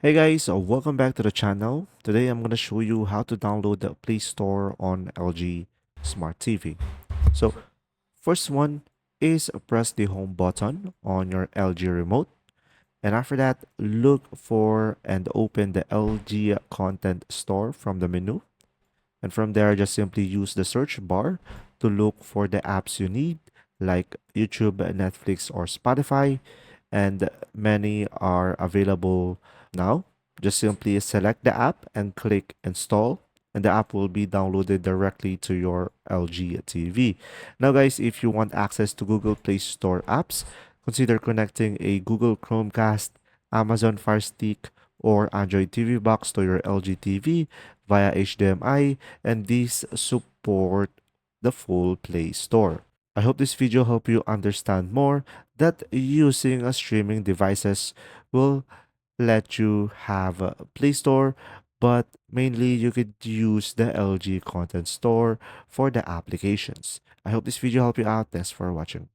Hey guys, welcome back to the channel. Today I'm going to show you how to download the Play Store on LG Smart TV. So, first one is press the home button on your LG remote, and after that, look for and open the LG Content Store from the menu. And from there, just simply use the search bar to look for the apps you need, like YouTube, Netflix, or Spotify, and many are available now. Just simply select the app and click install, and the app will be downloaded directly to your LG TV. Now, guys, if you want access to Google Play Store apps, consider connecting a Google Chromecast, Amazon Fire Stick, or Android TV box to your LG TV via HDMI, and these support the full Play Store. I hope this video helped you understand more that using a streaming devices will let you have a Play Store, but mainly you could use the LG Content Store for the applications. I hope this video helped you out. Thanks for watching.